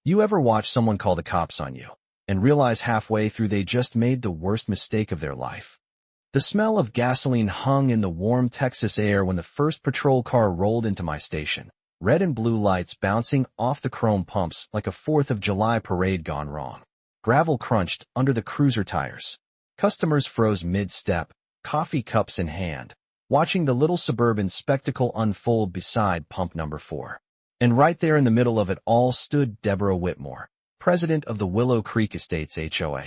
You ever watch someone call the cops on you and realize halfway through they just made the worst mistake of their life? The smell of gasoline hung in the warm Texas air when the first patrol car rolled into my station, red and blue lights bouncing off the chrome pumps like a 4th of July parade gone wrong. Gravel crunched under the cruiser tires. Customers froze mid-step, coffee cups in hand, watching the little suburban spectacle unfold beside pump number 4. And right there in the middle of it all stood Deborah Whitmore, president of the Willow Creek Estates HOA.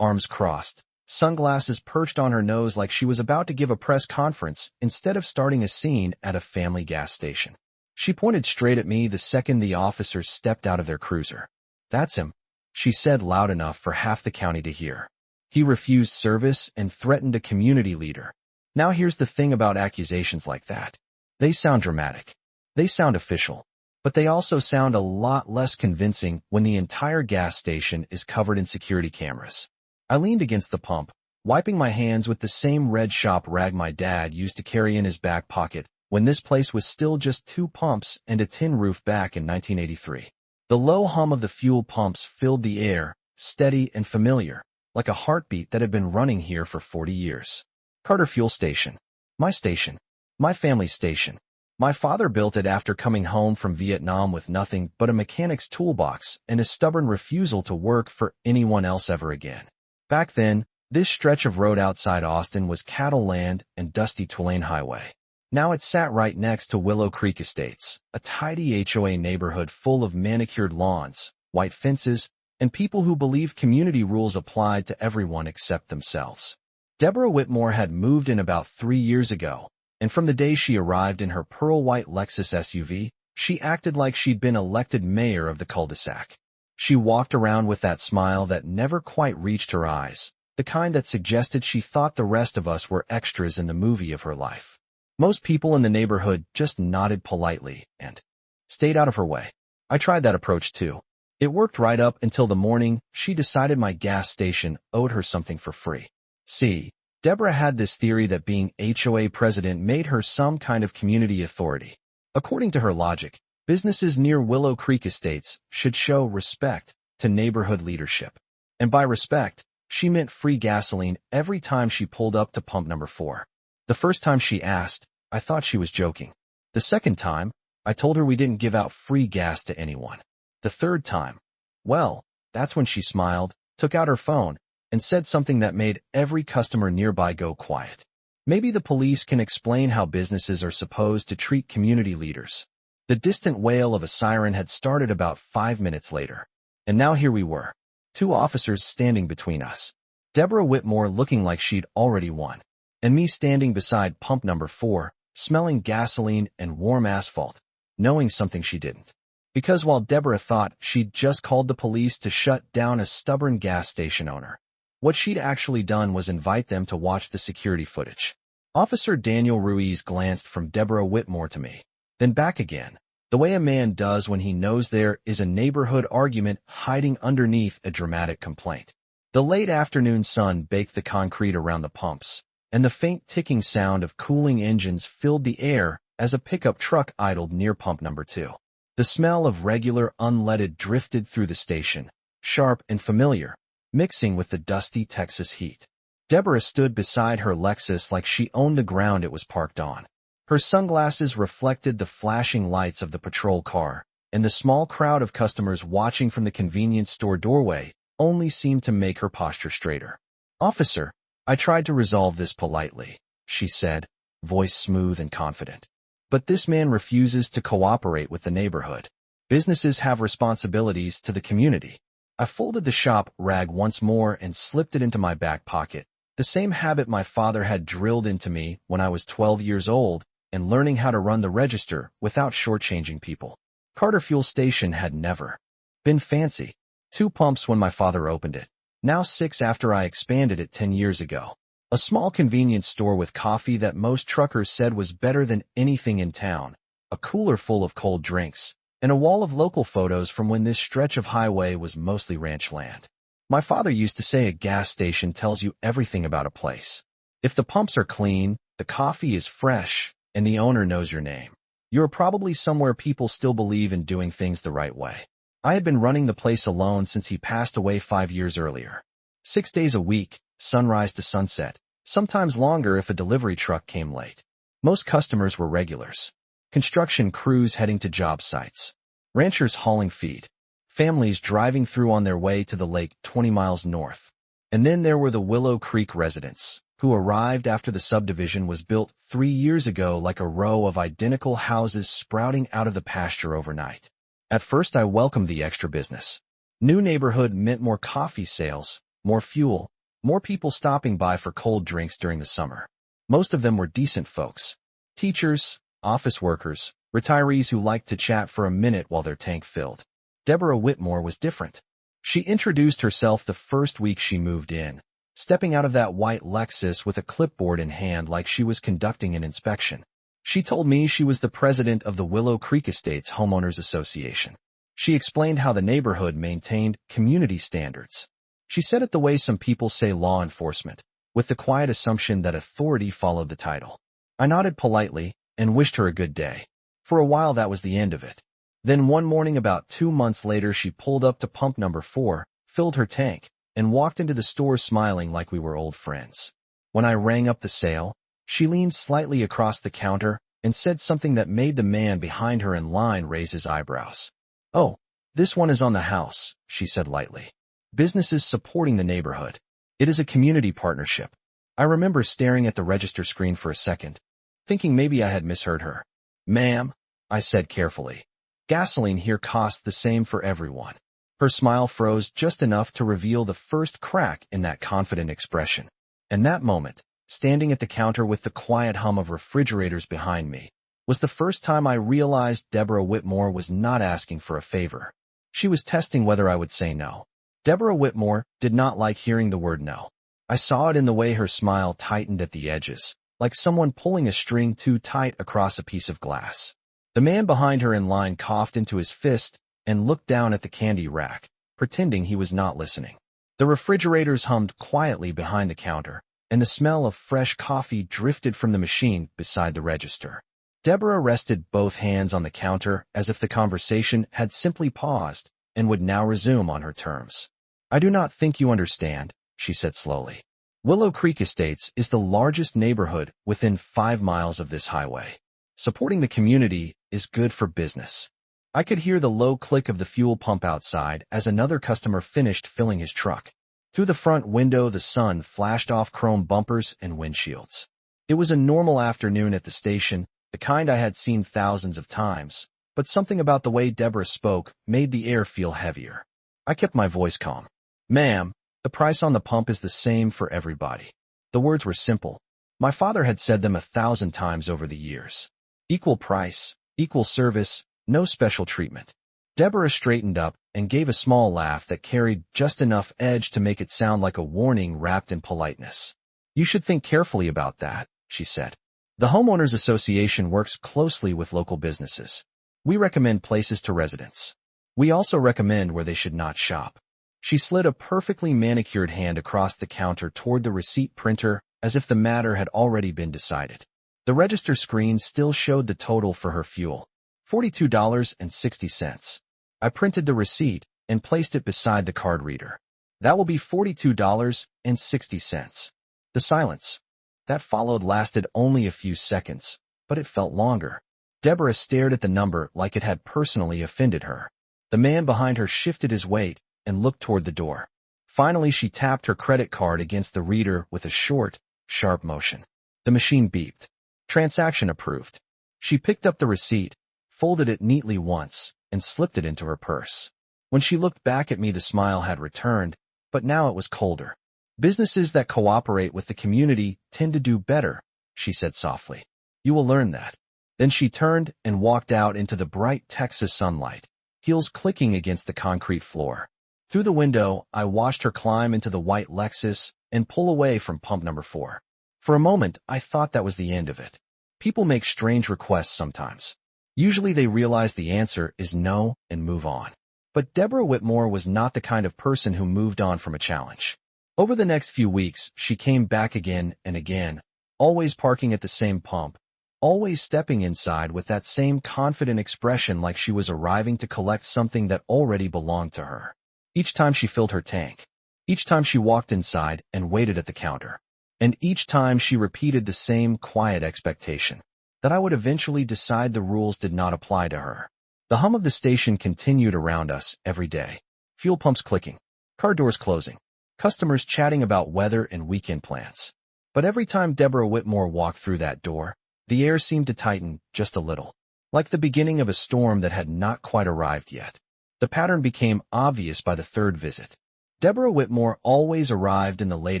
Arms crossed, sunglasses perched on her nose like she was about to give a press conference instead of starting a scene at a family gas station. She pointed straight at me the second the officers stepped out of their cruiser. "That's him," she said loud enough for half the county to hear. "He refused service and threatened a community leader." Now here's the thing about accusations like that. They sound dramatic. They sound official. But they also sound a lot less convincing when the entire gas station is covered in security cameras. I leaned against the pump, wiping my hands with the same red shop rag my dad used to carry in his back pocket when this place was still just 2 pumps and a tin roof back in 1983. The low hum of the fuel pumps filled the air, steady and familiar, like a heartbeat that had been running here for 40 years. Carter Fuel Station. My station. My family's station. My father built it after coming home from Vietnam with nothing but a mechanic's toolbox and a stubborn refusal to work for anyone else ever again. Back then, this stretch of road outside Austin was cattle land and dusty Tulane Highway. Now it sat right next to Willow Creek Estates, a tidy HOA neighborhood full of manicured lawns, white fences, and people who believed community rules applied to everyone except themselves. Deborah Whitmore had moved in about 3 years ago, and from the day she arrived in her pearl-white Lexus SUV, she acted like she'd been elected mayor of the cul-de-sac. She walked around with that smile that never quite reached her eyes, the kind that suggested she thought the rest of us were extras in the movie of her life. Most people in the neighborhood just nodded politely and stayed out of her way. I tried that approach too. It worked right up until the morning she decided my gas station owed her something for free. See, Deborah had this theory that being HOA president made her some kind of community authority. According to her logic, businesses near Willow Creek Estates should show respect to neighborhood leadership. And by respect, she meant free gasoline every time she pulled up to pump number 4. The first time she asked, I thought she was joking. The second time, I told her we didn't give out free gas to anyone. The third time, well, that's when she smiled, took out her phone, and said something that made every customer nearby go quiet. Maybe the police can explain how businesses are supposed to treat community leaders. The distant wail of a siren had started about 5 minutes later. And now here we were, 2 officers standing between us. Deborah Whitmore looking like she'd already won, and me standing beside pump number 4, smelling gasoline and warm asphalt, knowing something she didn't. Because while Deborah thought she'd just called the police to shut down a stubborn gas station owner, what she'd actually done was invite them to watch the security footage. Officer Daniel Ruiz glanced from Deborah Whitmore to me, then back again, the way a man does when he knows there is a neighborhood argument hiding underneath a dramatic complaint. The late afternoon sun baked the concrete around the pumps, and the faint ticking sound of cooling engines filled the air as a pickup truck idled near pump number 2. The smell of regular unleaded drifted through the station, sharp and familiar, mixing with the dusty Texas heat. Deborah stood beside her Lexus like she owned the ground it was parked on. Her sunglasses reflected the flashing lights of the patrol car, and the small crowd of customers watching from the convenience store doorway only seemed to make her posture straighter. "Officer, I tried to resolve this politely," she said, voice smooth and confident. "But this man refuses to cooperate with the neighborhood. Businesses have responsibilities to the community." I folded the shop rag once more and slipped it into my back pocket, the same habit my father had drilled into me when I was 12 years old and learning how to run the register without shortchanging people. Carter Fuel Station had never been fancy. 2 pumps when my father opened it, now 6 after I expanded it 10 years ago. A small convenience store with coffee that most truckers said was better than anything in town, a cooler full of cold drinks, and a wall of local photos from when this stretch of highway was mostly ranch land. My father used to say a gas station tells you everything about a place. If the pumps are clean, the coffee is fresh, and the owner knows your name, you're probably somewhere people still believe in doing things the right way. I had been running the place alone since he passed away 5 years earlier. 6 days a week, sunrise to sunset, sometimes longer if a delivery truck came late. Most customers were regulars. Construction crews heading to job sites. Ranchers hauling feed. Families driving through on their way to the lake 20 miles north. And then there were the Willow Creek residents, who arrived after the subdivision was built 3 years ago like a row of identical houses sprouting out of the pasture overnight. At first I welcomed the extra business. New neighborhood meant more coffee sales, more fuel, more people stopping by for cold drinks during the summer. Most of them were decent folks. Teachers, office workers, retirees who liked to chat for a minute while their tank filled. Deborah Whitmore was different. She introduced herself the first week she moved in, stepping out of that white Lexus with a clipboard in hand like she was conducting an inspection. She told me she was the president of the Willow Creek Estates Homeowners Association. She explained how the neighborhood maintained community standards. She said it the way some people say law enforcement, with the quiet assumption that authority followed the title. I nodded politely and wished her a good day. For a while that was the end of it. Then one morning about 2 months later she pulled up to pump number 4, filled her tank, and walked into the store smiling like we were old friends. When I rang up the sale, she leaned slightly across the counter and said something that made the man behind her in line raise his eyebrows. "Oh, this one is on the house," she said lightly. "Businesses supporting the neighborhood. It is a community partnership." I remember staring at the register screen for a second, thinking maybe I had misheard her. "Ma'am," I said carefully, "gasoline here costs the same for everyone." Her smile froze just enough to reveal the first crack in that confident expression. And that moment, standing at the counter with the quiet hum of refrigerators behind me, was the first time I realized Deborah Whitmore was not asking for a favor. She was testing whether I would say no. Deborah Whitmore did not like hearing the word no. I saw it in the way her smile tightened at the edges, like someone pulling a string too tight across a piece of glass. The man behind her in line coughed into his fist and looked down at the candy rack, pretending he was not listening. The refrigerators hummed quietly behind the counter, and the smell of fresh coffee drifted from the machine beside the register. Deborah rested both hands on the counter as if the conversation had simply paused and would now resume on her terms. "I do not think you understand," she said slowly. "Willow Creek Estates is the largest neighborhood within 5 miles of this highway. Supporting the community is good for business." I could hear the low click of the fuel pump outside as another customer finished filling his truck. Through the front window, the sun flashed off chrome bumpers and windshields. It was a normal afternoon at the station, the kind I had seen thousands of times, but something about the way Deborah spoke made the air feel heavier. I kept my voice calm. "Ma'am, the price on the pump is the same for everybody." The words were simple. My father had said them 1,000 times over the years. Equal price, equal service, no special treatment. Deborah straightened up and gave a small laugh that carried just enough edge to make it sound like a warning wrapped in politeness. "You should think carefully about that," she said. "The Homeowners Association works closely with local businesses. We recommend places to residents. We also recommend where they should not shop." She slid a perfectly manicured hand across the counter toward the receipt printer as if the matter had already been decided. The register screen still showed the total for her fuel, $42.60. I printed the receipt and placed it beside the card reader. "That will be $42.60. The silence that followed lasted only a few seconds, but it felt longer. Deborah stared at the number like it had personally offended her. The man behind her shifted his weight and looked toward the door. Finally, she tapped her credit card against the reader with a short, sharp motion. The machine beeped. "Transaction approved." She picked up the receipt, folded it neatly once, and slipped it into her purse. When she looked back at me, the smile had returned, but now it was colder. "Businesses that cooperate with the community tend to do better," she said softly. "You will learn that." Then she turned and walked out into the bright Texas sunlight, heels clicking against the concrete floor. Through the window, I watched her climb into the white Lexus and pull away from pump number 4. For a moment, I thought that was the end of it. People make strange requests sometimes. Usually they realize the answer is no and move on. But Deborah Whitmore was not the kind of person who moved on from a challenge. Over the next few weeks, she came back again and again, always parking at the same pump, always stepping inside with that same confident expression like she was arriving to collect something that already belonged to her. Each time she filled her tank, each time she walked inside and waited at the counter, and each time she repeated the same quiet expectation that I would eventually decide the rules did not apply to her. The hum of the station continued around us every day. Fuel pumps clicking, car doors closing, customers chatting about weather and weekend plans. But every time Deborah Whitmore walked through that door, the air seemed to tighten just a little, like the beginning of a storm that had not quite arrived yet. The pattern became obvious by the third visit. Deborah Whitmore always arrived in the late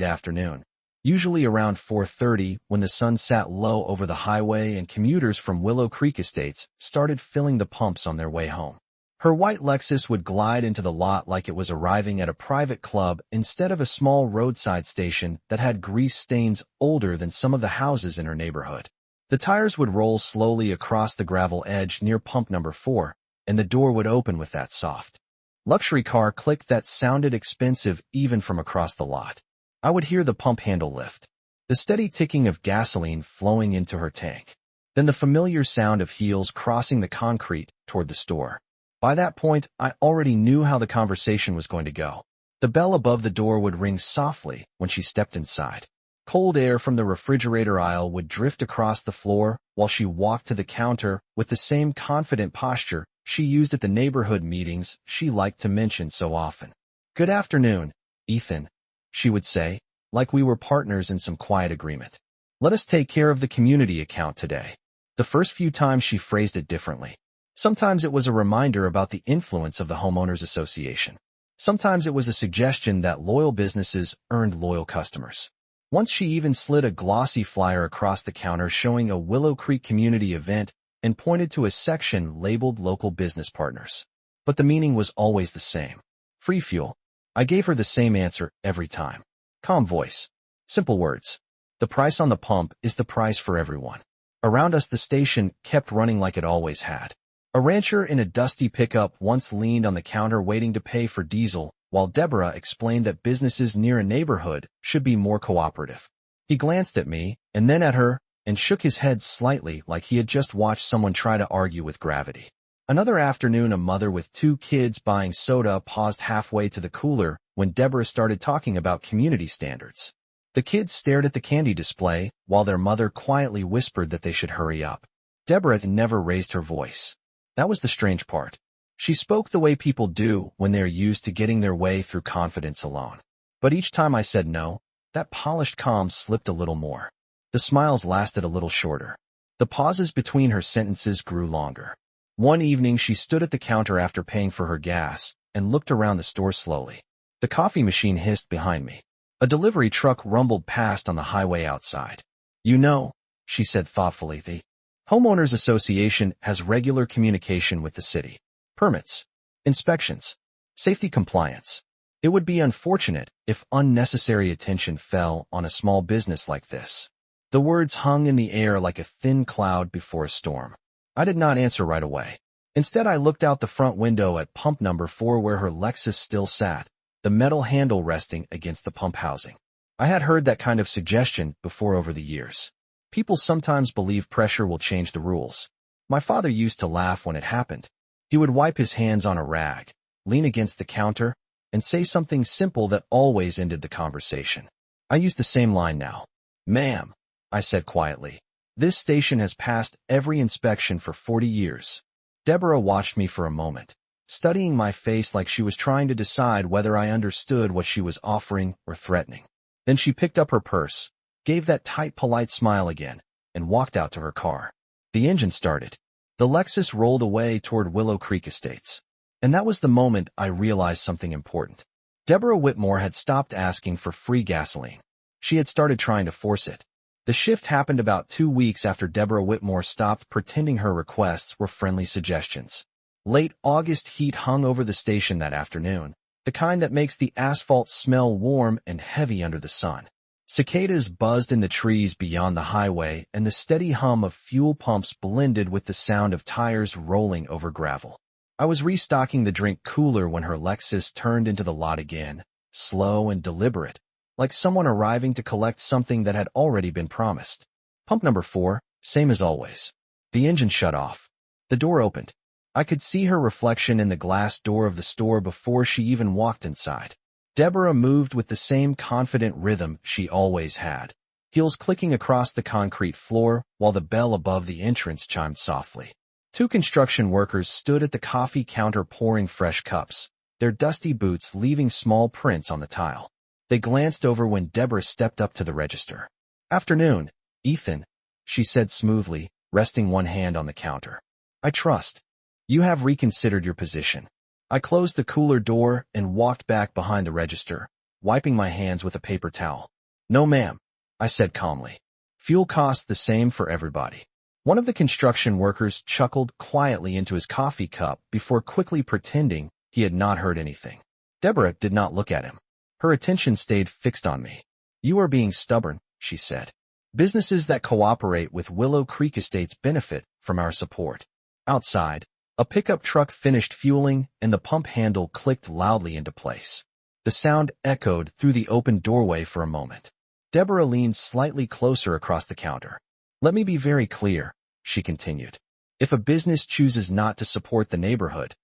afternoon, usually around 4:30 when the sun sat low over the highway and commuters from Willow Creek Estates started filling the pumps on their way home. Her white Lexus would glide into the lot like it was arriving at a private club instead of a small roadside station that had grease stains older than some of the houses in her neighborhood. The tires would roll slowly across the gravel edge near pump number 4, and the door would open with that soft luxury car click that sounded expensive even from across the lot. I would hear the pump handle lift, the steady ticking of gasoline flowing into her tank, then the familiar sound of heels crossing the concrete toward the store. By that point, I already knew how the conversation was going to go. The bell above the door would ring softly when she stepped inside. Cold air from the refrigerator aisle would drift across the floor while she walked to the counter with the same confident posture she used at the neighborhood meetings she liked to mention so often. "Good afternoon, Ethan," she would say, like we were partners in some quiet agreement. "Let us take care of the community account today." The first few times she phrased it differently. Sometimes it was a reminder about the influence of the homeowners association. Sometimes it was a suggestion that loyal businesses earned loyal customers. Once she even slid a glossy flyer across the counter showing a Willow Creek community event and pointed to a section labeled local business partners. But the meaning was always the same. Free fuel. I gave her the same answer every time. Calm voice. Simple words. The price on the pump is the price for everyone. Around us the station kept running like it always had. A rancher in a dusty pickup once leaned on the counter waiting to pay for diesel, while Deborah explained that businesses near a neighborhood should be more cooperative. He glanced at me, and then at her, and shook his head slightly like he had just watched someone try to argue with gravity. Another afternoon, a mother with 2 kids buying soda paused halfway to the cooler when Deborah started talking about community standards. The kids stared at the candy display, while their mother quietly whispered that they should hurry up. Deborah never raised her voice. That was the strange part. She spoke the way people do when they are used to getting their way through confidence alone. But each time I said no, that polished calm slipped a little more. The smiles lasted a little shorter. The pauses between her sentences grew longer. One evening she stood at the counter after paying for her gas and looked around the store slowly. The coffee machine hissed behind me. A delivery truck rumbled past on the highway outside. "You know," she said thoughtfully, "the Homeowners Association has regular communication with the city. Permits, inspections, safety compliance. It would be unfortunate if unnecessary attention fell on a small business like this." The words hung in the air like a thin cloud before a storm. I did not answer right away. Instead, I looked out the front window at pump number 4 where her Lexus still sat, the metal handle resting against the pump housing. I had heard that kind of suggestion before over the years. People sometimes believe pressure will change the rules. My father used to laugh when it happened. He would wipe his hands on a rag, lean against the counter, and say something simple that always ended the conversation. I use the same line now. "Ma'am," I said quietly, "this station has passed every inspection for 40 years. Deborah watched me for a moment, studying my face like she was trying to decide whether I understood what she was offering or threatening. Then she picked up her purse, gave that tight, polite smile again, and walked out to her car. The engine started. The Lexus rolled away toward Willow Creek Estates. And that was the moment I realized something important. Deborah Whitmore had stopped asking for free gasoline. She had started trying to force it. The shift happened about 2 weeks after Deborah Whitmore stopped pretending her requests were friendly suggestions. Late August heat hung over the station that afternoon, the kind that makes the asphalt smell warm and heavy under the sun. Cicadas buzzed in the trees beyond the highway, and the steady hum of fuel pumps blended with the sound of tires rolling over gravel. I was restocking the drink cooler when her Lexus turned into the lot again, slow and deliberate, like someone arriving to collect something that had already been promised. "Pump number 4, Same as always. The engine shut off. The door opened. I could see her reflection in the glass door of the store before she even walked inside. Deborah moved with the same confident rhythm she always had, heels clicking across the concrete floor while the bell above the entrance chimed softly. Two construction workers stood at the coffee counter pouring fresh cups, their dusty boots leaving small prints on the tile. They glanced over when Deborah stepped up to the register. "Afternoon, Ethan," she said smoothly, resting one hand on the counter. "I trust you have reconsidered your position." I closed the cooler door and walked back behind the register, wiping my hands with a paper towel. "No, ma'am," I said calmly. "Fuel costs the same for everybody." One of the construction workers chuckled quietly into his coffee cup before quickly pretending he had not heard anything. Deborah did not look at him. Her attention stayed fixed on me. "You are being stubborn," she said. "Businesses that cooperate with Willow Creek Estates benefit from our support." Outside, a pickup truck finished fueling and the pump handle clicked loudly into place. The sound echoed through the open doorway for a moment. Deborah leaned slightly closer across the counter. "Let me be very clear," she continued. "If a business chooses not to support the neighborhood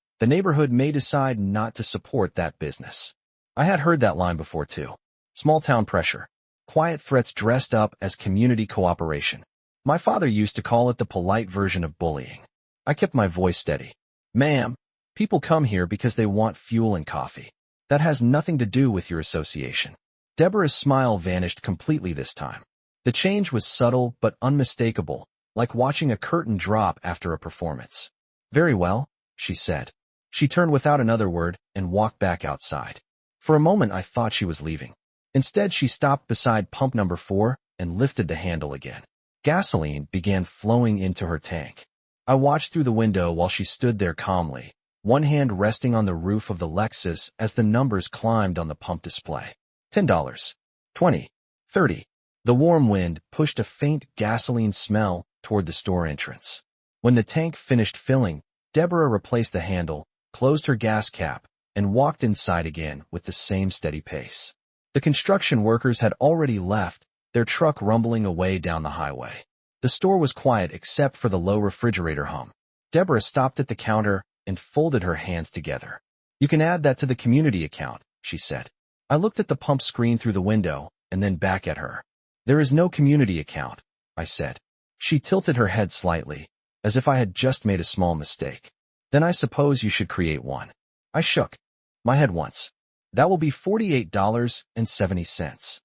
may decide not to support that business." I had heard that line before too. Small town pressure. Quiet threats dressed up as community cooperation. My father used to call it the polite version of bullying. I kept my voice steady. "Ma'am, people come here because they want fuel and coffee. That has nothing to do with your association." Deborah's smile vanished completely this time. The change was subtle but unmistakable, like watching a curtain drop after a performance. "Very well," she said. She turned without another word and walked back outside. For a moment I thought she was leaving. Instead, she stopped beside pump number 4 and lifted the handle again. Gasoline began flowing into her tank. I watched through the window while she stood there calmly, one hand resting on the roof of the Lexus as the numbers climbed on the pump display. $10, $20, $30. The warm wind pushed a faint gasoline smell toward the store entrance. When the tank finished filling, Deborah replaced the handle, closed her gas cap, and walked inside again with the same steady pace. The construction workers had already left, their truck rumbling away down the highway. The store was quiet except for the low refrigerator hum. Deborah stopped at the counter and folded her hands together. "You can add that to the community account," she said. I looked at the pump screen through the window and then back at her. "There is no community account," I said. She tilted her head slightly, as if I had just made a small mistake. "Then I suppose you should create one." I shook my head once. "That will be $48.70.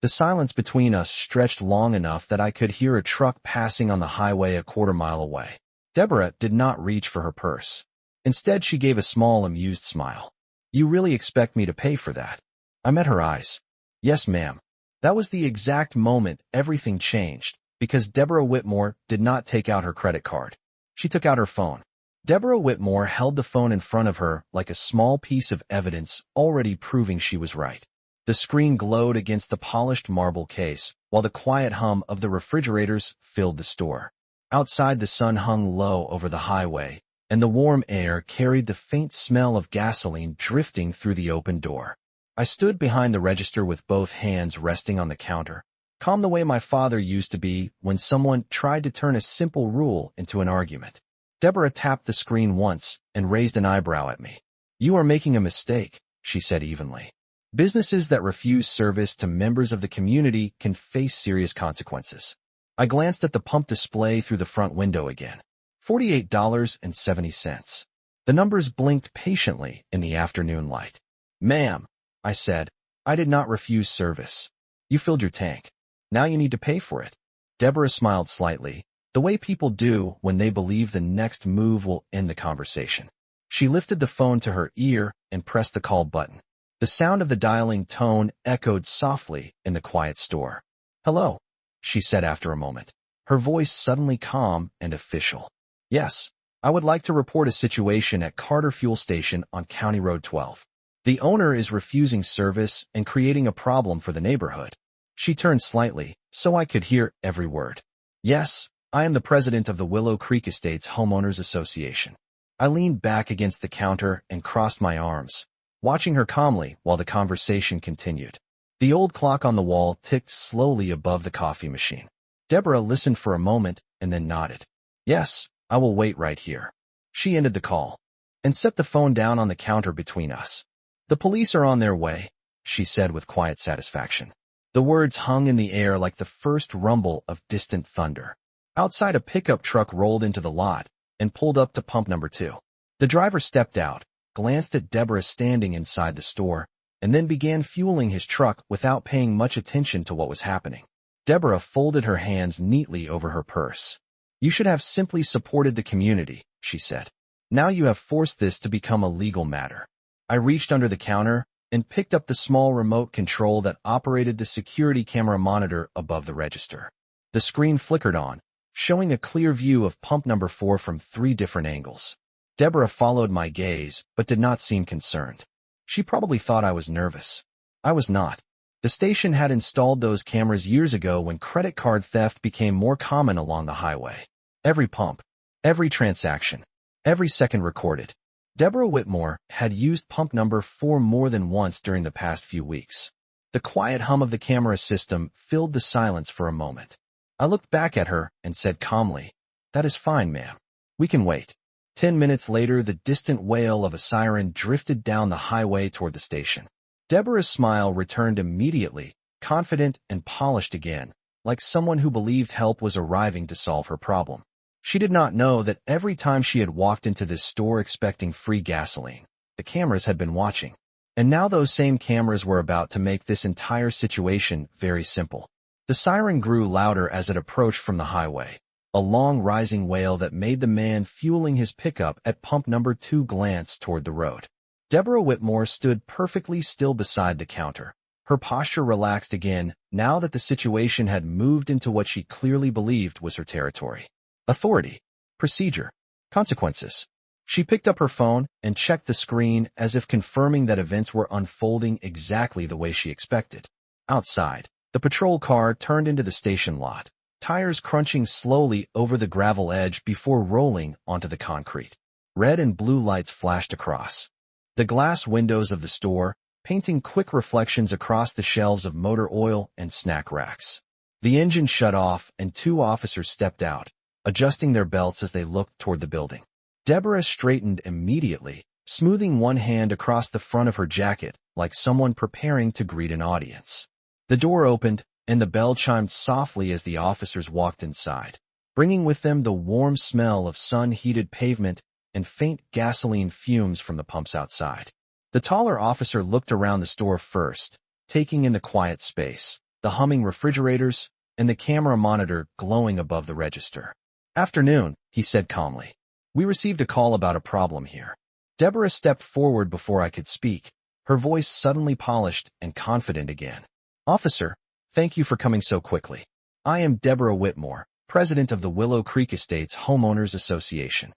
The silence between us stretched long enough that I could hear a truck passing on the highway a quarter-mile away. Deborah did not reach for her purse. Instead, she gave a small, amused smile. "You really expect me to pay for that?" I met her eyes. "Yes, ma'am." That was the exact moment everything changed, because Deborah Whitmore did not take out her credit card. She took out her phone. Deborah Whitmore held the phone in front of her like a small piece of evidence already proving she was right. The screen glowed against the polished marble case, while the quiet hum of the refrigerators filled the store. Outside, the sun hung low over the highway, and the warm air carried the faint smell of gasoline drifting through the open door. I stood behind the register with both hands resting on the counter, calm the way my father used to be when someone tried to turn a simple rule into an argument. Deborah tapped the screen once and raised an eyebrow at me. "You are making a mistake," she said evenly. "Businesses that refuse service to members of the community can face serious consequences." I glanced at the pump display through the front window again. $48.70. The numbers blinked patiently in the afternoon light. "Ma'am," I said, "I did not refuse service. You filled your tank. Now you need to pay for it." Deborah smiled slightly, the way people do when they believe the next move will end the conversation. She lifted the phone to her ear and pressed the call button. The sound of the dialing tone echoed softly in the quiet store. "Hello," she said after a moment, her voice suddenly calm and official. "Yes, I would like to report a situation at Carter Fuel Station on County Road 12. The owner is refusing service and creating a problem for the neighborhood." She turned slightly, so I could hear every word. "Yes, I am the president of the Willow Creek Estates Homeowners Association." I leaned back against the counter and crossed my arms, watching her calmly while the conversation continued. The old clock on the wall ticked slowly above the coffee machine. Deborah listened for a moment and then nodded. Yes, I will wait right here. She ended the call and set the phone down on the counter between us. The police are on their way, she said with quiet satisfaction. The words hung in the air like the first rumble of distant thunder. Outside, a pickup truck rolled into the lot and pulled up to pump number 2. The driver stepped out, glanced at Deborah standing inside the store, and then began fueling his truck without paying much attention to what was happening. Deborah folded her hands neatly over her purse. You should have simply supported the community, she said. Now you have forced this to become a legal matter. I reached under the counter and picked up the small remote control that operated the security camera monitor above the register. The screen flickered on, showing a clear view of pump number 4 from 3 different angles. Deborah followed my gaze, but did not seem concerned. She probably thought I was nervous. I was not. The station had installed those cameras years ago when credit card theft became more common along the highway. Every pump, every transaction, every second recorded. Deborah Whitmore had used pump number 4 more than once during the past few weeks. The quiet hum of the camera system filled the silence for a moment. I looked back at her and said calmly, "That is fine, ma'am. We can wait." 10 minutes later, the distant wail of a siren drifted down the highway toward the station. Deborah's smile returned immediately, confident and polished again, like someone who believed help was arriving to solve her problem. She did not know that every time she had walked into this store expecting free gasoline, the cameras had been watching. And now those same cameras were about to make this entire situation very simple. The siren grew louder as it approached from the highway, a long rising wail that made the man fueling his pickup at pump number 2 glance toward the road. Deborah Whitmore stood perfectly still beside the counter. Her posture relaxed again now that the situation had moved into what she clearly believed was her territory. Authority, procedure, consequences. She picked up her phone and checked the screen as if confirming that events were unfolding exactly the way she expected. Outside, the patrol car turned into the station lot, tires crunching slowly over the gravel edge before rolling onto the concrete. Red and blue lights flashed across the glass windows of the store, painting quick reflections across the shelves of motor oil and snack racks. The engine shut off and 2 officers stepped out, adjusting their belts as they looked toward the building. Deborah straightened immediately, smoothing one hand across the front of her jacket like someone preparing to greet an audience. The door opened, and the bell chimed softly as the officers walked inside, bringing with them the warm smell of sun-heated pavement and faint gasoline fumes from the pumps outside. The taller officer looked around the store first, taking in the quiet space, the humming refrigerators, and the camera monitor glowing above the register. "Afternoon," he said calmly. "We received a call about a problem here." Deborah stepped forward before I could speak, her voice suddenly polished and confident again. "Officer, thank you for coming so quickly. I am Deborah Whitmore, president of the Willow Creek Estates Homeowners Association."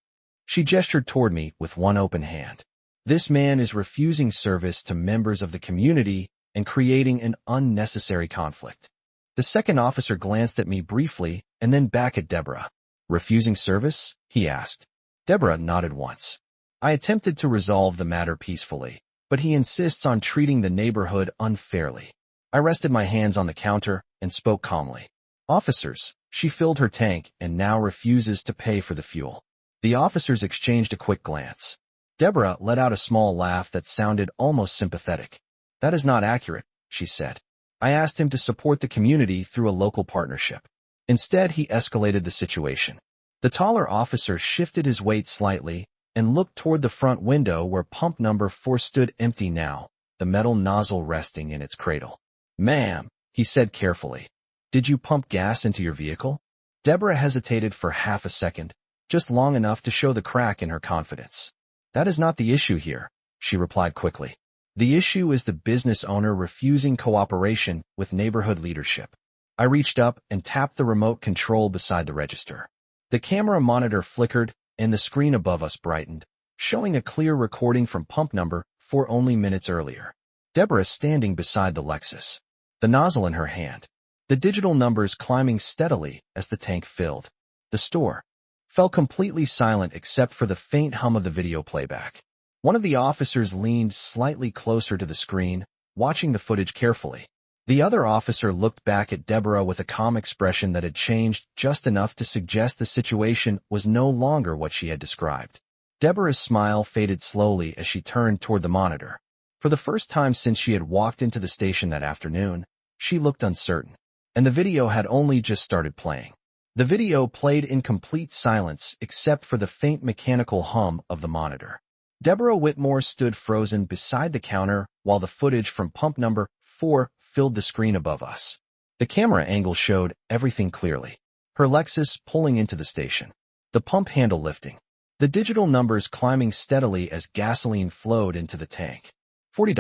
She gestured toward me with one open hand. "This man is refusing service to members of the community and creating an unnecessary conflict." The second officer glanced at me briefly and then back at Deborah. "Refusing service?" he asked. Deborah nodded once. "I attempted to resolve the matter peacefully, but he insists on treating the neighborhood unfairly." I rested my hands on the counter and spoke calmly. "Officers, she filled her tank and now refuses to pay for the fuel." The officers exchanged a quick glance. Deborah let out a small laugh that sounded almost sympathetic. "That is not accurate," she said. "I asked him to support the community through a local partnership. Instead, he escalated the situation." The taller officer shifted his weight slightly and looked toward the front window where pump number 4 stood empty now, the metal nozzle resting in its cradle. "Ma'am," he said carefully, "did you pump gas into your vehicle?" Deborah hesitated for half a second, just long enough to show the crack in her confidence. "That is not the issue here," she replied quickly. "The issue is the business owner refusing cooperation with neighborhood leadership." I reached up and tapped the remote control beside the register. The camera monitor flickered and the screen above us brightened, showing a clear recording from pump number 4 only minutes earlier. Deborah standing beside the Lexus, the nozzle in her hand, the digital numbers climbing steadily as the tank filled. The store fell completely silent except for the faint hum of the video playback. One of the officers leaned slightly closer to the screen, watching the footage carefully. The other officer looked back at Deborah with a calm expression that had changed just enough to suggest the situation was no longer what she had described. Deborah's smile faded slowly as she turned toward the monitor. For the first time since she had walked into the station that afternoon, she looked uncertain, and the video had only just started playing. The video played in complete silence except for the faint mechanical hum of the monitor. Deborah Whitmore stood frozen beside the counter while the footage from pump number 4 filled the screen above us. The camera angle showed everything clearly. Her Lexus pulling into the station, the pump handle lifting, the digital numbers climbing steadily as gasoline flowed into the tank. $40,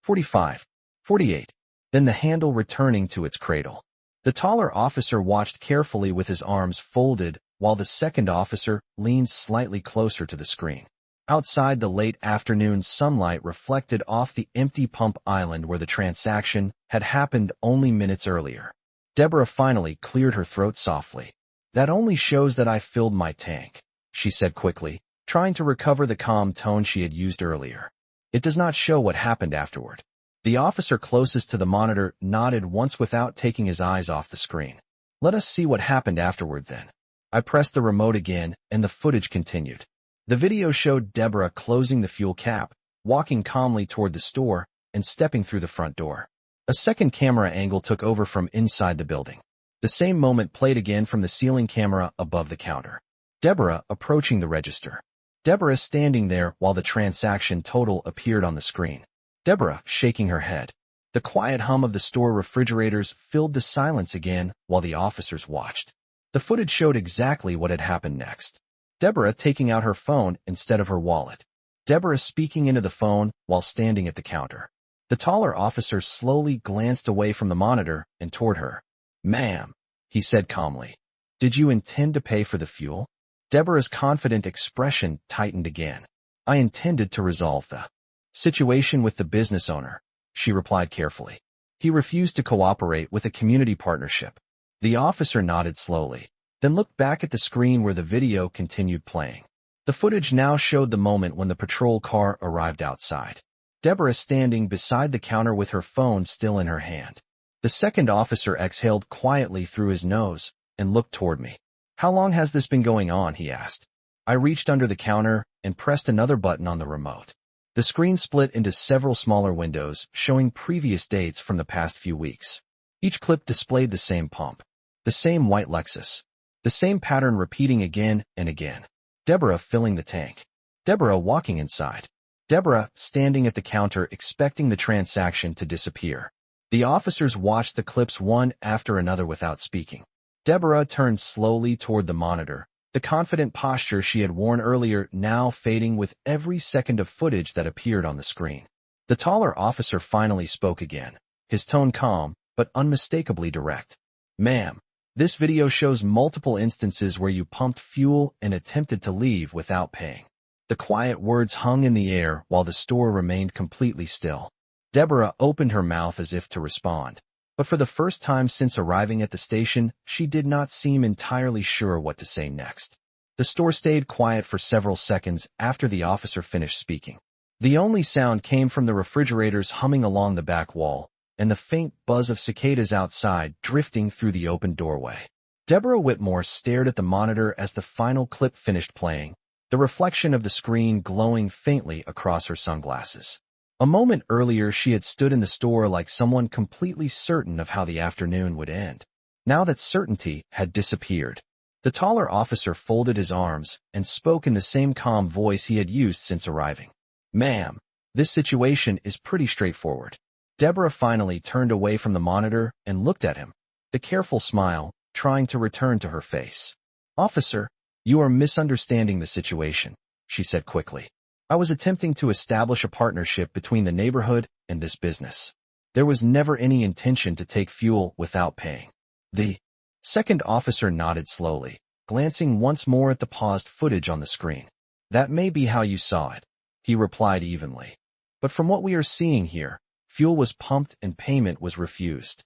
$45, $48, then the handle returning to its cradle. The taller officer watched carefully with his arms folded while the second officer leaned slightly closer to the screen. Outside, the late afternoon sunlight reflected off the empty pump island where the transaction had happened only minutes earlier. Deborah finally cleared her throat softly. "That only shows that I filled my tank," she said quickly, trying to recover the calm tone she had used earlier. "It does not show what happened afterward." The officer closest to the monitor nodded once without taking his eyes off the screen. "Let us see what happened afterward then." I pressed the remote again, and the footage continued. The video showed Deborah closing the fuel cap, walking calmly toward the store, and stepping through the front door. A second camera angle took over from inside the building. The same moment played again from the ceiling camera above the counter. Deborah approaching the register. Deborah standing there while the transaction total appeared on the screen. Deborah shaking her head. The quiet hum of the store refrigerators filled the silence again while the officers watched. The footage showed exactly what had happened next. Deborah taking out her phone instead of her wallet. Deborah speaking into the phone while standing at the counter. The taller officer slowly glanced away from the monitor and toward her. "Ma'am," he said calmly, "did you intend to pay for the fuel?" Deborah's confident expression tightened again. "I intended to resolve the situation with the business owner," she replied carefully. "He refused to cooperate with a community partnership." The officer nodded slowly, then looked back at the screen where the video continued playing. The footage now showed the moment when the patrol car arrived outside. Deborah standing beside the counter with her phone still in her hand. The second officer exhaled quietly through his nose and looked toward me. "How long has this been going on?" he asked. I reached under the counter and pressed another button on the remote. The screen split into several smaller windows showing previous dates from the past few weeks. Each clip displayed the same pump, the same white Lexus, the same pattern repeating again and again. Deborah filling the tank. Deborah walking inside. Deborah standing at the counter expecting the transaction to disappear. The officers watched the clips one after another without speaking. Deborah turned slowly toward the monitor, the confident posture she had worn earlier now fading with every second of footage that appeared on the screen. The taller officer finally spoke again, his tone calm but unmistakably direct. "Ma'am, this video shows multiple instances where you pumped fuel and attempted to leave without paying." The quiet words hung in the air while the store remained completely still. Deborah opened her mouth as if to respond, but for the first time since arriving at the station, she did not seem entirely sure what to say next. The store stayed quiet for several seconds after the officer finished speaking. The only sound came from the refrigerators humming along the back wall, and the faint buzz of cicadas outside drifting through the open doorway. Deborah Whitmore stared at the monitor as the final clip finished playing, the reflection of the screen glowing faintly across her sunglasses. A moment earlier she had stood in the store like someone completely certain of how the afternoon would end. Now that certainty had disappeared. The taller officer folded his arms and spoke in the same calm voice he had used since arriving. "Ma'am, this situation is pretty straightforward." Deborah finally turned away from the monitor and looked at him, the careful smile trying to return to her face. "Officer, you are misunderstanding the situation," she said quickly. "I was attempting to establish a partnership between the neighborhood and this business. There was never any intention to take fuel without paying." The second officer nodded slowly, glancing once more at the paused footage on the screen. "That may be how you saw it," he replied evenly. "But from what we are seeing here, fuel was pumped and payment was refused."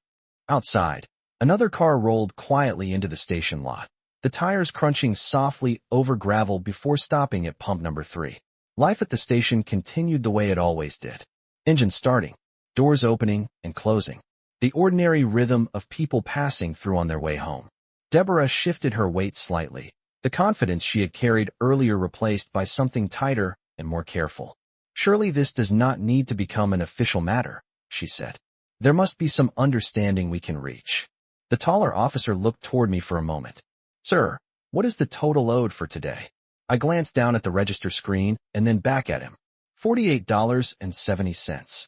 Outside, another car rolled quietly into the station lot, the tires crunching softly over gravel before stopping at pump number 3. Life at the station continued the way it always did. Engine starting, doors opening and closing, the ordinary rhythm of people passing through on their way home. Deborah shifted her weight slightly, the confidence she had carried earlier replaced by something tighter and more careful. "Surely this does not need to become an official matter," she said. "There must be some understanding we can reach." The taller officer looked toward me for a moment. "Sir, what is the total owed for today?" I glanced down at the register screen and then back at him. $48.70.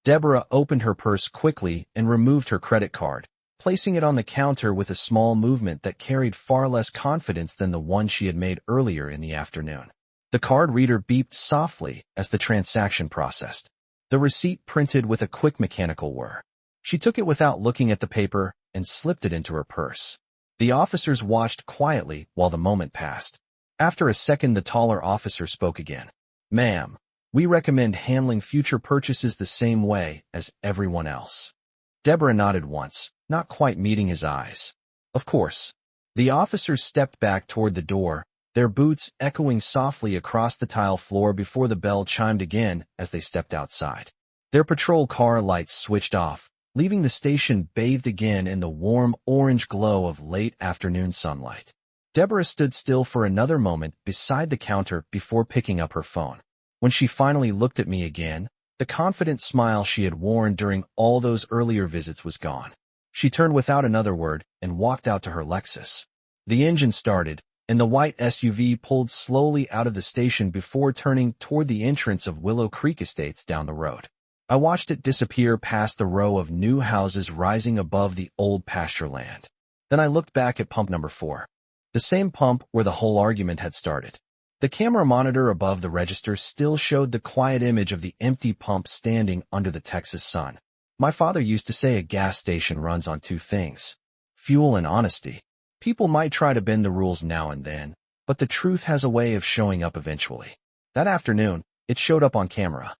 Deborah opened her purse quickly and removed her credit card, placing it on the counter with a small movement that carried far less confidence than the one she had made earlier in the afternoon. The card reader beeped softly as the transaction processed. The receipt printed with a quick mechanical whir. She took it without looking at the paper and slipped it into her purse. The officers watched quietly while the moment passed. After a second, the taller officer spoke again. "Ma'am, we recommend handling future purchases the same way as everyone else." Deborah nodded once, not quite meeting his eyes. "Of course." The officers stepped back toward the door, their boots echoing softly across the tile floor before the bell chimed again as they stepped outside. Their patrol car lights switched off, leaving the station bathed again in the warm orange glow of late afternoon sunlight. Deborah stood still for another moment beside the counter before picking up her phone. When she finally looked at me again, the confident smile she had worn during all those earlier visits was gone. She turned without another word and walked out to her Lexus. The engine started, and the white SUV pulled slowly out of the station before turning toward the entrance of Willow Creek Estates down the road. I watched it disappear past the row of new houses rising above the old pasture land. Then I looked back at pump number 4. The same pump where the whole argument had started. The camera monitor above the register still showed the quiet image of the empty pump standing under the Texas sun. My father used to say a gas station runs on two things: fuel and honesty. People might try to bend the rules now and then, but the truth has a way of showing up eventually. That afternoon, it showed up on camera.